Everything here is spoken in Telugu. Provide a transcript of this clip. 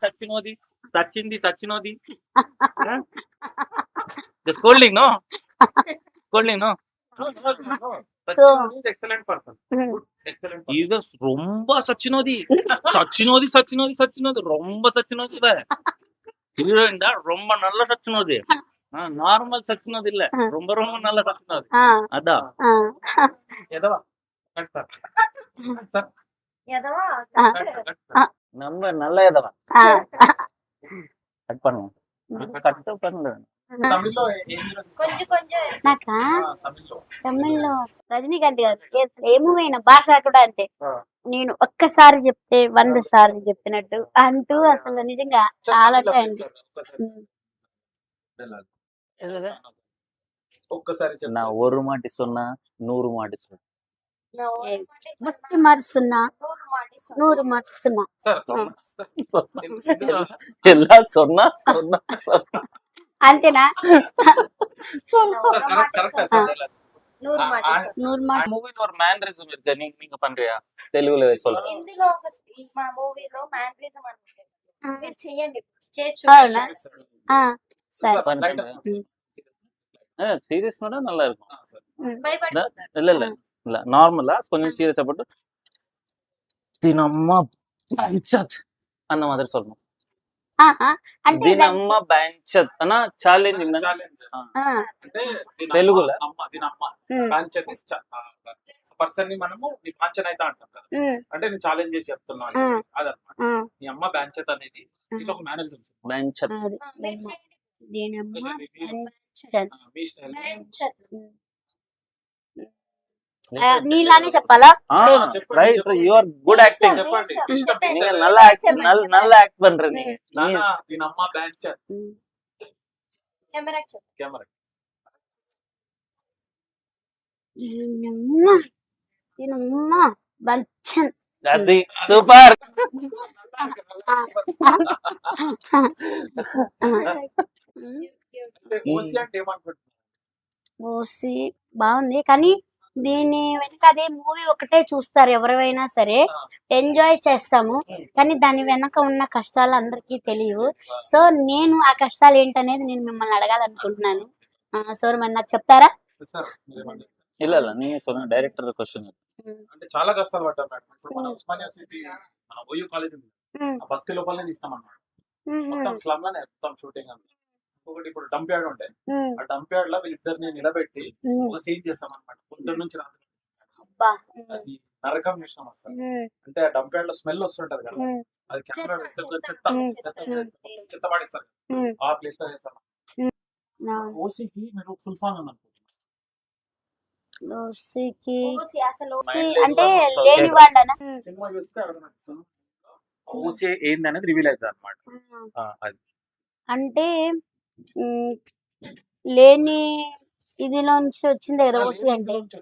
సచ్చినోది సచ్చింది సచ్చినోది scolding no scolding no excellent person இது ரொம்ப சச்சினோதி சச்சினோதி சச்சினோதி சச்சினோதி ரொம்ப சச்சினோதி ஹீரோயின் தான் ரொம்ப நல்ல சச்சினோதி நார்மல் சச்சினோதி இல்ல ரொம்ப ரொம்ப நல்ல சச்சினோதி அதான் எதவா நம்ம நல்ல எதவா கட் பண்ணுவோம் கட் பண்ணுங்க నాకా తమిళ్లో రజనీకాంత్ గారు ఏ మూవీ అయినా భాష కూడా అంటే నేను ఒక్కసారి చెప్తే 100 సార్లు చెప్పినట్టు అంటూ అసలు నిజంగా చాలా టైం నా ஒரு மாட்டி சொன்னா 100 மாட்டி சொன்னா ముచ్చి మరుస్తున్నా 100 మరుస్తున్నా ఎలా சொன்னா சொன்னா சொன்னா అంతేనా மூவில ஒரு மேனரிசம் இருக்கு நீங்க பண்றியா తెలుగులో சொல்றேன் ఇందులో ఒక మా మూవీలో మ్యానరిజం అనుకుంటే మీరు చేయండి చేసి అవునా సరే சீரியஸ் கூட நல்லா இருக்கும் భయపడిపోతారు இல்ல இல்ல இல்ல நார்மலா கொஞ்சம் சீரியஸா போட்டு தினம்மா பஞ்சத் அந்த மாதிரி சொல்லணும் అంటే దీనమ్మ బెంచత్ అన్న ఛాలెంజ్ తెలుగులో పర్సన్ ని మనము నీ బాంచన్ అయితే అంటాం కదా అంటే నేను ఛాలెంజ్ చేసి చెప్తున్నాను అదనమాట నీ అమ్మ బాంచత్ అనేది ఇది ఒక మేనరిజం బెంచత్ మీ స్టైల్ నీలానే చెప్పాలా right you are good acting చెప్పండి நீங்க நல்ல ஆக்ட் பண்றீங்க నాన్న దీని అమ్మ బాంచత్ కెమెరా కెమెరా బంచన్ అది సూపర్ ఓసి అంటే ఏమనుకుంటున్నా ఓసి బాగుంది కానీ దీని వెనక అదే మూవీ ఒకటే చూస్తారు ఎవరైనా సరే ఎంజాయ్ చేస్తాము కానీ దాని వెనక ఉన్న కష్టాలు అందరికీ తెలియవు సో నేను ఆ కష్టాలు ఏంటనేది నేను మిమ్మల్ని అడగాలనుకుంటున్నాను సార్ మరి నాకు చెప్తారా இல்ல இல்ல நீங்க சொல்லுங்க டைரக்டர் क्वेश्चन అంటే చాలా కష్టాలు పడ్డాం మేడం ఇప్పుడు మన ఉస్మానియా సిటీ మన ఓయూ కాలేజ్ ఉంది ఆ బస్తీ లోపలనే తీస్తాం అన్నమాట మొత్తం స్లమ్ లోనే మొత్తం షూటింగ్ అంతా ఒకటి ఇప్పుడు డంప్ యార్డ్ ఉంటాయి ఆ డంప్ యార్డ్ లో వీళ్ళిద్దరిని నిలబెట్టి ఒక సీన్ చేస్తాం అనమాట పొద్దున్న నుంచి రాత్రి అది నరకం చేసినాం అసలు అంటే ఆ డంప్ యార్డ్ లో స్మెల్ వస్తుంటది కదా అది కెమెరా చెత్త పడేస్తారు ఆ ప్లేస్ లో చేస్తాం ఓసీకి మీరు ఫుల్ ఫామ్ అని అనుకుంటున్నారు ఓసికి అసలు అంటే లేని వాళ్ళనా సినిమా చూస్తే అర్థమవుతుంది ఓసీ ఏంది అనేది రివీల్ అవుతుంది అనమాట అది అంటే లేని ఇదిలోంచి వచ్చింది కదా ఓసి అంటే